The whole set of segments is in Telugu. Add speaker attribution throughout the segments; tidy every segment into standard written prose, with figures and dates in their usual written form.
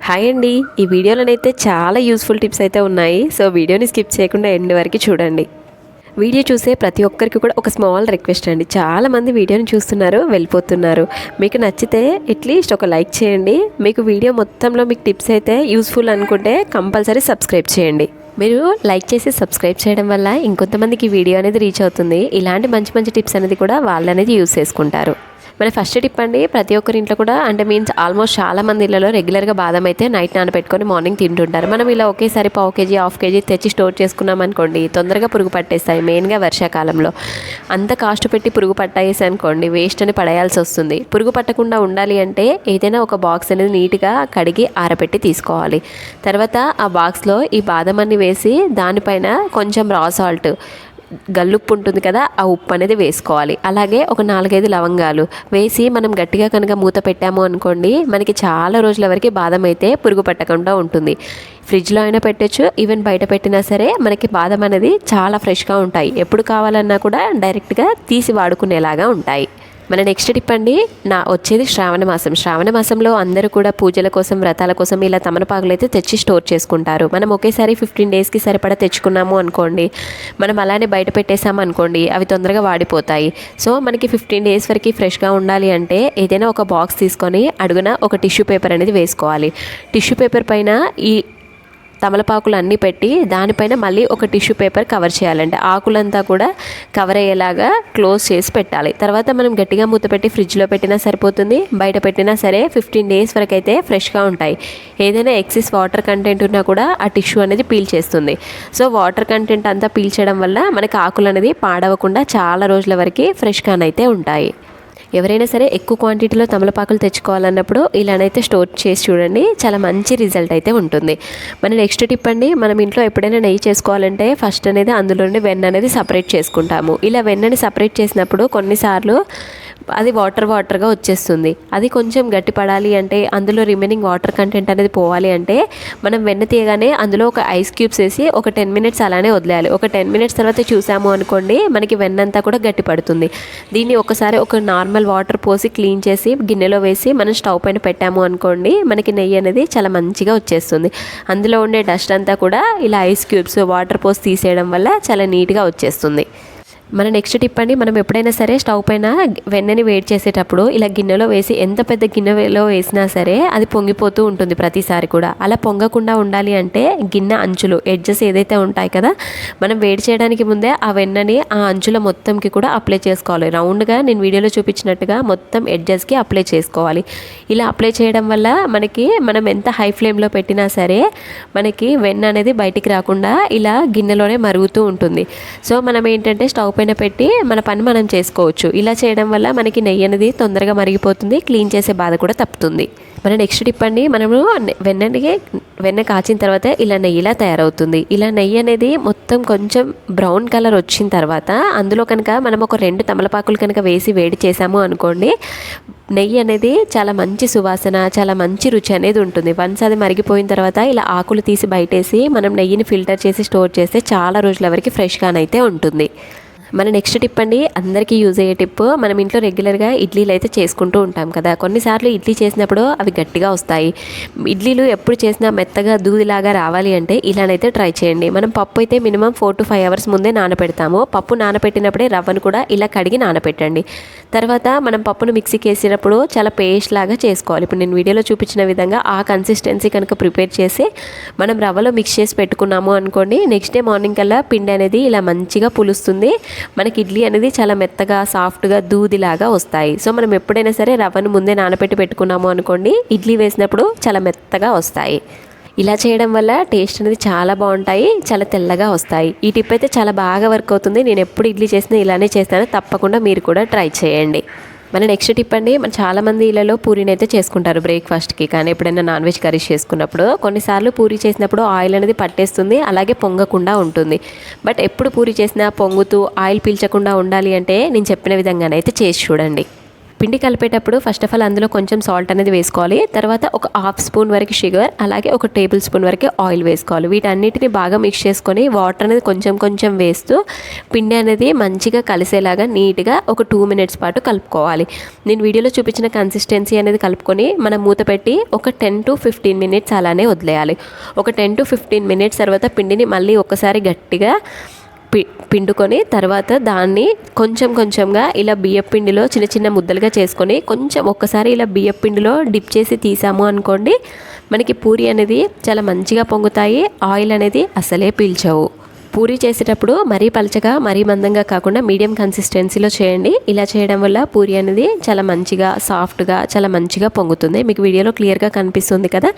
Speaker 1: హాయ్ అండి, ఈ వీడియోలోనైతే చాలా యూస్ఫుల్ టిప్స్ అయితే ఉన్నాయి. సో వీడియోని స్కిప్ చేయకుండా ఎండ్ వరకు చూడండి. వీడియో చూసే ప్రతి ఒక్కరికి కూడా ఒక స్మాల్ రిక్వెస్ట్ అండి. చాలామంది వీడియోని చూస్తున్నారు, వెళ్ళిపోతున్నారు. మీకు నచ్చితే అట్లీస్ట్ ఒక లైక్ చేయండి. మీకు వీడియో మొత్తంలో మీకు టిప్స్ అయితే యూస్ఫుల్ అనుకుంటే కంపల్సరీ సబ్స్క్రైబ్ చేయండి. మీరు లైక్ చేసి సబ్స్క్రైబ్ చేయడం వల్ల ఇంకొంతమందికి వీడియో అనేది రీచ్ అవుతుంది. ఇలాంటి మంచి మంచి టిప్స్ అనేది కూడా వాళ్ళు అనేది యూస్ చేసుకుంటారు. మన ఫస్ట్ టిప్ అండి, ప్రతి ఒక్కరి ఇంట్లో కూడా మీన్స్ ఆల్మోస్ట్ చాలా మంది ఇళ్లలో రెగ్యులర్గా బాదం అయితే నైట్ నానబెట్టుకొని మార్నింగ్ తింటుంటారు. మనం ఇలా ఒకేసారి పావు కేజీ హాఫ్ కేజీ తెచ్చి స్టోర్ చేసుకున్నాం అనుకోండి, తొందరగా పురుగు పట్టేస్తాయి. మెయిన్గా వర్షాకాలంలో అంత కాస్ట్ పెట్టి పురుగు పట్టేసి అనుకోండి, వేస్ట్ అని పడేయాల్సి వస్తుంది. పురుగు పట్టకుండా ఉండాలి అంటే ఏదైనా ఒక బాక్స్ అనేది నీట్గా కడిగి ఆరబెట్టి తీసుకోవాలి. తర్వాత ఆ బాక్స్లో ఈ బాదం అన్ని వేసి దానిపైన కొంచెం రా సాల్ట్, గల్లుప్పు ఉంటుంది కదా, ఆ ఉప్పు అనేది వేసుకోవాలి. అలాగే ఒక 4-5 లవంగాలు వేసి మనం గట్టిగా కనుక మూత పెట్టాము అనుకోండి, మనకి చాలా రోజుల వరకు బాదం అయితే పురుగు పట్టకుండా ఉంటుంది. ఫ్రిడ్జ్లో అయినా పెట్టచ్చు, ఈవెన్ బయట పెట్టినా సరే మనకి బాదం అనేది చాలా ఫ్రెష్గా ఉంటాయి. ఎప్పుడు కావాలన్నా కూడా డైరెక్ట్గా తీసి వాడుకునేలాగా ఉంటాయి. మన నెక్స్ట్ టిప్ అండి, వచ్చేది శ్రావణ మాసం. శ్రావణ మాసంలో అందరూ కూడా పూజల కోసం, వ్రతాల కోసం ఇలా తమలపాకులు అయితే తెచ్చి స్టోర్ చేసుకుంటారు. మనం ఒకేసారి 15 డేస్కి సరిపడా తెచ్చుకున్నాము అనుకోండి, మనం అలానే బయట పెట్టేసాము అనుకోండి, అవి తొందరగా వాడిపోతాయి. సో మనకి 15 డేస్ వరకు ఫ్రెష్గా ఉండాలి అంటే ఏదైనా ఒక బాక్స్ తీసుకొని అడుగున ఒక టిష్యూ పేపర్ అనేది వేసుకోవాలి. టిష్యూ పేపర్ పైన ఈ తమలపాకులు అన్నీ పెట్టి దానిపైన మళ్ళీ ఒక టిష్యూ పేపర్ కవర్ చేయాలంటే ఆకులంతా కూడా కవర్ అయ్యేలాగా క్లోజ్ చేసి పెట్టాలి. తర్వాత మనం గట్టిగా మూత పెట్టి ఫ్రిడ్జ్లో పెట్టినా సరిపోతుంది, బయట పెట్టినా సరే 15 డేస్ వరకు అయితే ఫ్రెష్గా ఉంటాయి. ఏదైనా ఎక్సెస్ వాటర్ కంటెంట్ ఉన్నా కూడా ఆ టిష్యూ అనేది పీల్ చేస్తుంది. సో వాటర్ కంటెంట్ అంతా పీల్చడం వల్ల మనకి ఆకులు అనేది పాడవకుండా చాలా రోజుల వరకు ఫ్రెష్గానైతే ఉంటాయి. ఎవరైనా సరే ఎక్కువ క్వాంటిటీలో తమలపాకులు తెచ్చుకోవాలన్నప్పుడు ఇలానైతే స్టోర్ చేసి చూడండి, చాలా మంచి రిజల్ట్ అయితే ఉంటుంది. మన నెక్స్ట్ టిప్ అండి, మనం ఇంట్లో ఎప్పుడైనా నెయ్యి చేసుకోవాలంటే ఫస్ట్ అనేది అందులోనే వెన్న అనేది సపరేట్ చేసుకుంటాము. ఇలా వెన్నని సపరేట్ చేసినప్పుడు కొన్నిసార్లు అది వాటర్గా వచ్చేస్తుంది. అది కొంచెం గట్టి పడాలి అంటే, అందులో రిమైనింగ్ వాటర్ కంటెంట్ అనేది పోవాలి అంటే మనం వెన్న తీయగానే అందులో ఒక ఐస్ క్యూబ్స్ వేసి ఒక 10 మినిట్స్ అలానే వదిలేయాలి. ఒక 10 మినిట్స్ తర్వాత చూసాము అనుకోండి, మనకి వెన్నంతా కూడా గట్టి పడుతుంది. దీన్ని ఒకసారి ఒక నార్మల్ వాటర్ పోసి క్లీన్ చేసి గిన్నెలో వేసి మనం స్టవ్ పైన పెట్టాము అనుకోండి, మనకి నెయ్యి అనేది చాలా మంచిగా వచ్చేస్తుంది. అందులో ఉండే డస్ట్ అంతా కూడా ఇలా ఐస్ క్యూబ్స్ వాటర్ పోసి తీసేయడం వల్ల చాలా నీట్గా వచ్చేస్తుంది. మన నెక్స్ట్ టిప్ అండి, మనం ఎప్పుడైనా సరే స్టవ్ పైన వెన్నని వేడి చేసేటప్పుడు ఇలా గిన్నెలో వేసి, ఎంత పెద్ద గిన్నెలో వేసినా సరే అది పొంగిపోతూ ఉంటుంది ప్రతిసారి కూడా. అలా పొంగకుండా ఉండాలి అంటే గిన్నె అంచులు, ఎడ్జెస్ ఏదైతే ఉంటాయి కదా, మనం వేడి చేయడానికి ముందే ఆ వెన్నని ఆ అంచుల మొత్తంకి కూడా అప్లై చేసుకోవాలి. రౌండ్గా నేను వీడియోలో చూపించినట్టుగా మొత్తం ఎడ్జెస్కి అప్లై చేసుకోవాలి. ఇలా అప్లై చేయడం వల్ల మనం ఎంత హై ఫ్లేమ్లో పెట్టినా సరే మనకి వెన్న అనేది బయటికి రాకుండా ఇలా గిన్నెలోనే మరుగుతూ ఉంటుంది. సో మనం ఏంటంటే స్టవ్ పైన పెట్టి మన పని మనం చేసుకోవచ్చు. ఇలా చేయడం వల్ల మనకి నెయ్యి అనేది తొందరగా మరిగిపోతుంది, క్లీన్ చేసే బాధ కూడా తప్పుతుంది. మన నెక్స్ట్ టిప్ అండి, మనము వెన్న కాచిన తర్వాత ఇలా నెయ్యిలా తయారవుతుంది. ఇలా నెయ్యి అనేది మొత్తం కొంచెం బ్రౌన్ కలర్ వచ్చిన తర్వాత అందులో కనుక మనం ఒక 2 తమలపాకులు కనుక వేసి వేడి చేసాము అనుకోండి, నెయ్యి అనేది చాలా మంచి సువాసన, చాలా మంచి రుచి అనేది ఉంటుంది. వన్స్ అది మరిగిపోయిన తర్వాత ఇలా ఆకులు తీసి బయటేసి మనం నెయ్యిని ఫిల్టర్ చేసి స్టోర్ చేస్తే చాలా రోజుల వరకు ఫ్రెష్గానైతే ఉంటుంది. మన నెక్స్ట్ టిప్ అండి, అందరికీ యూజ్ అయ్యే టిప్, మనం ఇంట్లో రెగ్యులర్గా ఇడ్లీలు అయితే చేసుకుంటూ ఉంటాం కదా. కొన్నిసార్లు ఇడ్లీ చేసినప్పుడు అవి గట్టిగా వస్తాయి. ఇడ్లీలు ఎప్పుడు చేసినా మెత్తగా దూదిలాగా రావాలి అంటే ఇలానైతే ట్రై చేయండి. మనం పప్పు అయితే మినిమం 4 to 5 అవర్స్ ముందే నానబెడతాము. పప్పు నానబెట్టినప్పుడే రవ్వను కూడా ఇలా కడిగి నానబెట్టండి. తర్వాత మనం పప్పును మిక్సీకి వేసినప్పుడు చాలా పేస్ట్ లాగా చేసుకోవాలి. ఇప్పుడు నేను వీడియోలో చూపించిన విధంగా ఆ కన్సిస్టెన్సీ కనుక ప్రిపేర్ చేసి మనం రవ్వలో మిక్స్ చేసి పెట్టుకున్నాము అనుకోండి, నెక్స్ట్ డే మార్నింగ్ కల్లా పిండి అనేది ఇలా మంచిగా పులుస్తుంది. మనకి ఇడ్లీ అనేది చాలా మెత్తగా, సాఫ్ట్గా, దూదిలాగా వస్తాయి. సో మనం ఎప్పుడైనా సరే రవ్వను ముందే నానబెట్టి పెట్టుకున్నాము అనుకోండి, ఇడ్లీ వేసినప్పుడు చాలా మెత్తగా వస్తాయి. ఇలా చేయడం వల్ల టేస్ట్ అనేది చాలా బాగుంటాయి, చాలా తెల్లగా వస్తాయి. ఈ టిప్ అయితే చాలా బాగా వర్క్ అవుతుంది. నేను ఎప్పుడు ఇడ్లీ చేసినా ఇలానే చేస్తాను, తప్పకుండా మీరు కూడా ట్రై చేయండి. మన నెక్స్ట్ టిప్ అండి, చాలామంది ఇళ్ళలో పూరీని అయితే చేసుకుంటారు బ్రేక్ఫాస్ట్కి. కానీ ఎప్పుడైనా నాన్ వెజ్ కర్రీస్ చేసుకున్నప్పుడు కొన్నిసార్లు పూరీ చేసినప్పుడు ఆయిల్ అనేది పట్టేస్తుంది, అలాగే పొంగకుండా ఉంటుంది. బట్ ఎప్పుడు పూరీ చేసినా పొంగుతూ ఆయిల్ పీల్చకుండా ఉండాలి అంటే నేను చెప్పిన విధంగానైతే చేసి చూడండి. పిండి కలిపేటప్పుడు ఫస్ట్ ఆఫ్ ఆల్ అందులో కొంచెం సాల్ట్ అనేది వేసుకోవాలి. తర్వాత ఒక హాఫ్ స్పూన్ వరకు షుగర్, అలాగే ఒక టేబుల్ స్పూన్ వరకు ఆయిల్ వేసుకోవాలి. వీటన్నిటిని బాగా మిక్స్ చేసుకొని వాటర్ అనేది కొంచెం కొంచెం వేస్తూ పిండి అనేది మంచిగా కలిసేలాగా నీట్గా ఒక 2 minutes పాటు కలుపుకోవాలి. నేను వీడియోలో చూపించిన కన్సిస్టెన్సీ అనేది కలుపుకొని మనం మూత పెట్టి ఒక 10 to 15 minutes అలానే వదిలేయాలి. ఒక 10 to 15 minutes తర్వాత పిండిని మళ్ళీ ఒకసారి గట్టిగా పిండుకొని తర్వాత దాన్ని కొంచెం కొంచెంగా ఇలా బియ్యం పిండిలో చిన్న చిన్న ముద్దలుగా చేసుకొని కొంచెం ఒక్కసారి ఇలా బియ్యం పిండిలో డిప్ చేసి తీసాము అనుకోండి, మనకి పూరి అనేది చాలా మంచిగా పొంగుతాయి. ఆయిల్ అనేది అసలే పీల్చవు. పూరి చేసేటప్పుడు మరీ పలచగా మరీ మందంగా కాకుండా మీడియం కన్సిస్టెన్సీలో చేయండి. ఇలా చేయడం వల్ల పూరి అనేది చాలా మంచిగా సాఫ్ట్గా చాలా మంచిగా పొంగుతుంది. మీకు వీడియోలో క్లియర్గా కనిపిస్తుంది కదా,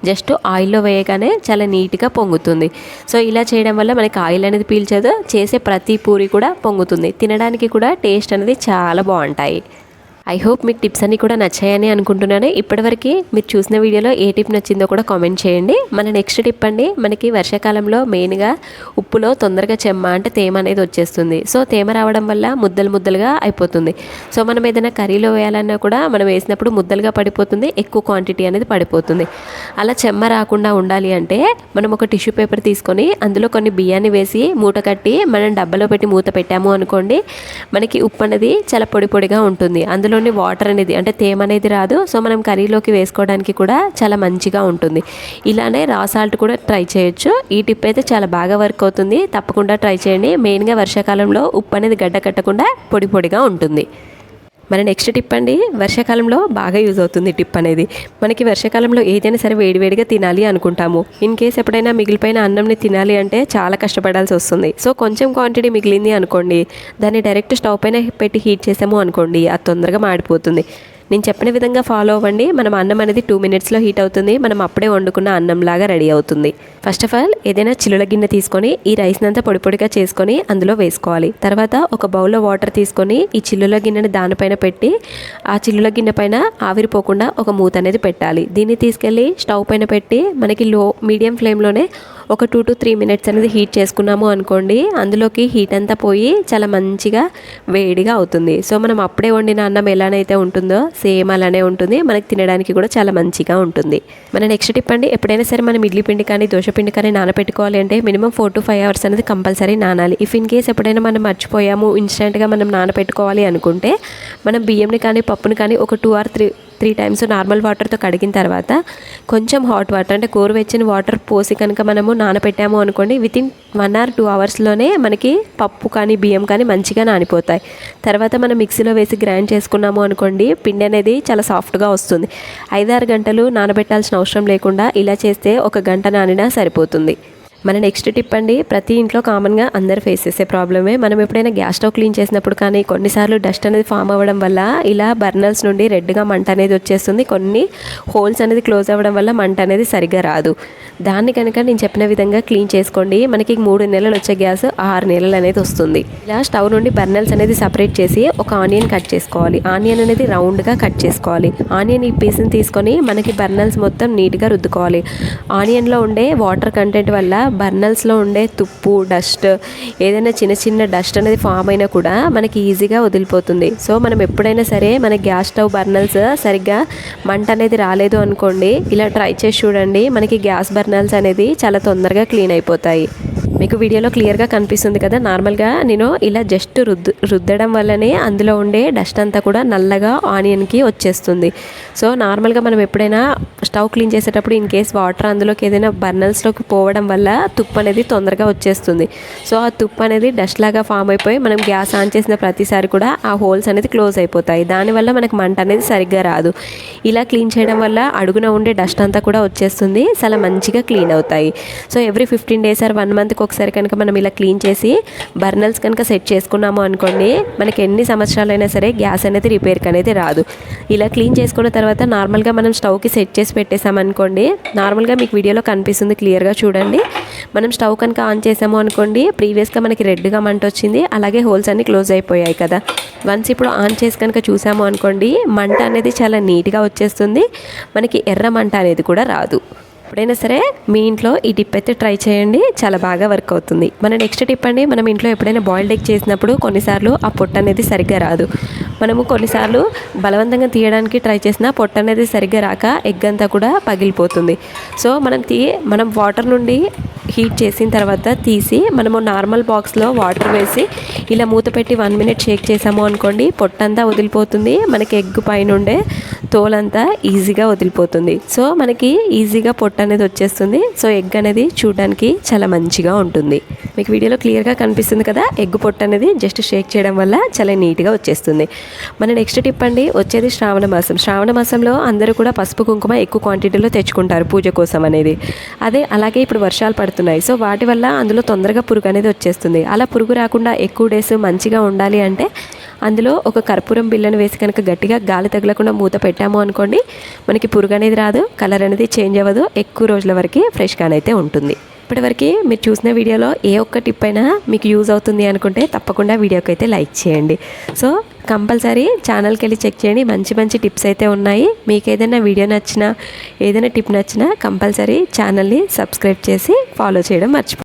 Speaker 1: జస్ట్ ఆయిల్లో వేయగానే చాలా నీట్గా పొంగుతుంది. సో ఇలా చేయడం వల్ల మనకి ఆయిల్ అనేది పీల్చదు, చేసే ప్రతి పూరి కూడా పొంగుతుంది. తినడానికి కూడా టేస్ట్ అనేది చాలా బాగుంటాయి. ఐ హోప్ మీకు టిప్స్ అన్నీ కూడా నచ్చాయని అనుకుంటున్నాను. ఇప్పటివరకు మీరు చూసిన వీడియోలో ఏ టిప్ నచ్చిందో కూడా కామెంట్ చేయండి. మన నెక్స్ట్ టిప్ అండి, మనకి వర్షాకాలంలో మెయిన్గా ఉప్పులో తొందరగా చెమ్మ అంటే తేమ అనేది వచ్చేస్తుంది. సో తేమ రావడం వల్ల ముద్దలు ముద్దలుగా అయిపోతుంది. సో మనం ఏదైనా కర్రీలో వేయాలన్నా కూడా మనం వేసినప్పుడు ముద్దలుగా పడిపోతుంది, ఎక్కువ క్వాంటిటీ అనేది పడిపోతుంది. అలా చెమ్మ రాకుండా ఉండాలి అంటే మనం ఒక టిష్యూ పేపర్ తీసుకొని అందులో కొన్ని బియ్యాన్ని వేసి మూట కట్టి మనం డబ్బాలో పెట్టి మూత పెట్టాము అనుకోండి, మనకి ఉప్పు అనేది చాలా పొడి పొడిగా ఉంటుంది. అందులో వాటర్ అనేది అంటే తేమ అనేది రాదు. సో మనం కర్రీలోకి వేసుకోవడానికి కూడా చాలా మంచిగా ఉంటుంది. ఇలానే రా సాల్ట్ కూడా ట్రై చేయొచ్చు. ఈ టిప్ అయితే చాలా బాగా వర్క్ అవుతుంది. తప్పకుండా ట్రై చేయండి. మెయిన్గా వర్షాకాలంలో ఉప్పు అనేది గడ్డ కట్టకుండా పొడి పొడిగా ఉంటుంది. మన నెక్స్ట్ టిప్ అండి, వర్షాకాలంలో బాగా యూజ్ అవుతుంది టిప్ అనేది. మనకి వర్షాకాలంలో ఏదైనా సరే వేడివేడిగా తినాలి అనుకుంటాము. ఇన్ కేస్ ఎప్పుడైనా మిగిలిపోయిన అన్నంని తినాలి అంటే చాలా కష్టపడాల్సి వస్తుంది. సో కొంచెం క్వాంటిటీ మిగిలింది అనుకోండి, దాన్ని డైరెక్ట్ స్టవ్ పైన పెట్టి హీట్ చేసాము అనుకోండి, అది తొందరగా మాడిపోతుంది. నేను చెప్పిన విధంగా ఫాలో అవ్వండి. మనం అన్నం అనేది 2 minutesలో హీట్ అవుతుంది. మనం అప్పుడే వండుకున్న అన్నంలాగా రెడీ అవుతుంది. ఫస్ట్ ఆఫ్ ఆల్ ఏదైనా చిల్లుల గిన్నె తీసుకొని ఈ రైస్ని అంతా పొడి పొడిగా చేసుకొని అందులో వేసుకోవాలి. తర్వాత ఒక బౌల్లో వాటర్ తీసుకొని ఈ చిల్లుల గిన్నెని దానిపైన పెట్టి ఆ చిల్లుల గిన్నె పైన ఆవిరిపోకుండా ఒక మూత అనేది పెట్టాలి. దీన్ని తీసుకెళ్ళి స్టవ్ పైన పెట్టి మనకి మీడియం ఫ్లేమ్లోనే ఒక 2 to 3 minutes అనేది హీట్ చేసుకున్నాము అనుకోండి, అందులోకి హీట్ అంతా పోయి చాలా మంచిగా వేడిగా అవుతుంది. సో మనం అప్పుడే వండిన అన్నం ఎలానైతే ఉంటుందో సేమ్ అలానే ఉంటుంది. మనకి తినడానికి కూడా చాలా మంచిగా ఉంటుంది. మన నెక్స్ట్ టిప్ అండి, ఎప్పుడైనా సరే మనం ఇడ్లీ పిండి కానీ దోశ పిండి కానీ నానబెట్టుకోవాలి అంటే మినిమం 4 to 5 hours అనేది కంపల్సరీ నానాలి. ఇఫ్ ఇన్ కేస్ ఎప్పుడైనా మనం మర్చిపోయాము ఇన్స్టెంట్గా మనం నానబెట్టుకోవాలి అనుకుంటే మనం బియ్యంని కానీ పప్పుని కానీ ఒక 2 or 3 times నార్మల్ వాటర్తో కడిగిన తర్వాత కొంచెం హాట్ వాటర్ అంటే గోరువెచ్చని వాటర్ పోసి కనుక మనము నానబెట్టాము అనుకోండి, వితిన్ 1 or 2 hours మనకి పప్పు కానీ బియ్యం కానీ మంచిగా నానిపోతాయి. తర్వాత మనం మిక్సీలో వేసి గ్రైండ్ చేసుకున్నాము అనుకోండి, పిండి అనేది చాలా సాఫ్ట్గా వస్తుంది. 5-6 గంటలు నానబెట్టాల్సిన అవసరం లేకుండా ఇలా చేస్తే 1 గంట నానినా సరిపోతుంది. మన నెక్స్ట్ టిప్ అండి, ప్రతి ఇంట్లో కామన్గా అందరు ఫేస్ చేసే ప్రాబ్లమే. మనం ఎప్పుడైనా గ్యాస్ స్టవ్ క్లీన్ చేసినప్పుడు కానీ కొన్నిసార్లు డస్ట్ అనేది ఫామ్ అవ్వడం వల్ల ఇలా బర్నర్స్ నుండి రెడ్గా మంట అనేది వచ్చేస్తుంది. కొన్ని హోల్స్ అనేది క్లోజ్ అవ్వడం వల్ల మంట అనేది సరిగ్గా రాదు. దాన్ని కనుక నేను చెప్పిన విధంగా క్లీన్ చేసుకోండి, మనకి 3 నెలలు వచ్చే గ్యాస్ 6 నెలలు అనేది వస్తుంది. ఇలా స్టవ్ నుండి బర్నర్స్ అనేది సపరేట్ చేసి ఒక ఆనియన్ కట్ చేసుకోవాలి. ఆనియన్ అనేది రౌండ్గా కట్ చేసుకోవాలి. ఆనియన్ ఈ పీస్ని తీసుకొని మనకి బర్నర్స్ మొత్తం నీట్గా రుద్దుకోవాలి. ఆనియన్లో ఉండే వాటర్ కంటెంట్ వల్ల బర్నల్స్లో ఉండే తుప్పు డస్ట్ ఏదైనా చిన్న చిన్న డస్ట్ అనేది ఫామ్ అయినా కూడా మనకి ఈజీగా వదిలిపోతుంది. సో మనం ఎప్పుడైనా సరే మన గ్యాస్ స్టవ్ బర్నల్స్ సరిగ్గా మంట అనేది రాలేదు అనుకోండి, ఇలా ట్రై చేసి చూడండి. మనకి గ్యాస్ బర్నల్స్ అనేది చాలా తొందరగా క్లీన్ అయిపోతాయి. మీకు వీడియోలో క్లియర్గా కనిపిస్తుంది కదా, నార్మల్గా నేను ఇలా జస్ట్ రుద్దడం వల్లనే అందులో ఉండే డస్ట్ అంతా కూడా నల్లగా ఆనియన్కి వచ్చేస్తుంది. సో నార్మల్గా మనం ఎప్పుడైనా స్టవ్ క్లీన్ చేసేటప్పుడు ఇన్ కేస్ వాటర్ అందులోకి ఏదైనా బర్నల్స్లోకి పోవడం వల్ల తుప్పు అనేది తొందరగా వచ్చేస్తుంది. సో ఆ తుప్పు అనేది డస్ట్ లాగా ఫామ్ అయిపోయి మనం గ్యాస్ ఆన్ చేసిన ప్రతిసారి కూడా ఆ హోల్స్ అనేది క్లోజ్ అయిపోతాయి. దానివల్ల మనకు మంట అనేది సరిగ్గా రాదు. ఇలా క్లీన్ చేయడం వల్ల అడుగున ఉండే డస్ట్ అంతా కూడా వచ్చేస్తుంది, చాలా మంచిగా క్లీన్ అవుతాయి. సో ఎవ్రీ 15 days or 1 monthకి ఒకసారి కనుక మనం ఇలా క్లీన్ చేసి బర్నల్స్ కనుక సెట్ చేసుకున్నాము అనుకోండి, మనకి ఎన్ని సంవత్సరాలైనా సరే గ్యాస్ అనేది రిపేర్కి అనేది రాదు. ఇలా క్లీన్ చేసుకున్న తర్వాత నార్మల్గా మనం స్టవ్కి సెట్ చేసి పెట్టేసామనుకోండి, నార్మల్గా మీకు వీడియోలో కనిపిస్తుంది క్లియర్గా చూడండి. మనం స్టవ్ కనుక ఆన్ చేసాము అనుకోండి, ప్రీవియస్గా మనకి రెడ్గా మంట వచ్చింది, అలాగే హోల్స్ అన్ని క్లోజ్ అయిపోయాయి కదా. వన్స్ ఇప్పుడు ఆన్ చేసి కనుక చూసాము అనుకోండి, మంట అనేది చాలా నీట్గా వచ్చేస్తుంది, మనకి ఎర్ర మంట అనేది కూడా రాదు. ఎప్పుడైనా సరే మీ ఇంట్లో ఈ టిప్ అయితే ట్రై చేయండి, చాలా బాగా వర్క్ అవుతుంది. మన నెక్స్ట్ టిప్ అండి, మనం ఇంట్లో ఎప్పుడైనా బాయిల్డ్ ఎగ్ చేసినప్పుడు కొన్నిసార్లు ఆ పొట్టు అనేది సరిగ్గా రాదు. మనము కొన్నిసార్లు బలవంతంగా తీయడానికి ట్రై చేసినా పొట్టు అనేది సరిగ్గా రాక ఎగ్ అంతా కూడా పగిలిపోతుంది. సో మనం వాటర్ నుండి హీట్ చేసిన తర్వాత తీసి మనము నార్మల్ బాక్స్లో వాటర్ వేసి ఇలా మూత పెట్టి 1 minute షేక్ చేసాము అనుకోండి, పొట్టంతా వదిలిపోతుంది. మనకి ఎగ్ పైన ఉండే తోలంతా ఈజీగా వదిలిపోతుంది. సో మనకి ఈజీగా పొట్టు అనేది వచ్చేస్తుంది. సో ఎగ్ అనేది చూడడానికి చాలా మంచిగా ఉంటుంది. మీకు వీడియోలో క్లియర్గా కనిపిస్తుంది కదా, ఎగ్ పొట్టు అనేది జస్ట్ షేక్ చేయడం వల్ల చాలా నీట్గా వచ్చేస్తుంది. మన నెక్స్ట్ టిప్ అండి వచ్చేది శ్రావణ మాసం. శ్రావణ మాసంలో అందరూ కూడా పసుపు కుంకుమ ఎక్కువ క్వాంటిటీలో తెచ్చుకుంటారు పూజ కోసం అనేది. అలాగే ఇప్పుడు వర్షాలు పడుతున్నాయి. సో వాటి వల్ల అందులో తొందరగా పురుగు అనేది వచ్చేస్తుంది. అలా పురుగు రాకుండా ఎక్కువ డేస్ మంచిగా ఉండాలి అంటే అందులో ఒక కర్పూరం బిళ్ళను వేసి కనుక గట్టిగా గాలి తగలకుండా మూత పెట్టాము అనుకోండి, మనకి పురుగు అనేది రాదు, కలర్ అనేది చేంజ్ అవ్వదు, ఎక్కువ రోజుల వరకు ఫ్రెష్గానైతే ఉంటుంది. ఇప్పటివరకు మీరు చూసిన వీడియోలో ఏ ఒక్క టిప్ అయినా మీకు యూజ్ అవుతుంది అనుకుంటే తప్పకుండా వీడియోకి అయితే లైక్ చేయండి. సో కంపల్సరీ ఛానల్కి వెళ్ళి చెక్ చేయండి, మంచి మంచి టిప్స్ అయితే ఉన్నాయి. మీకు ఏదైనా వీడియో నచ్చినా ఏదైనా టిప్ నచ్చినా కంపల్సరీ ఛానల్ని సబ్స్క్రైబ్ చేసి ఫాలో చేయడం మర్చిపోండి.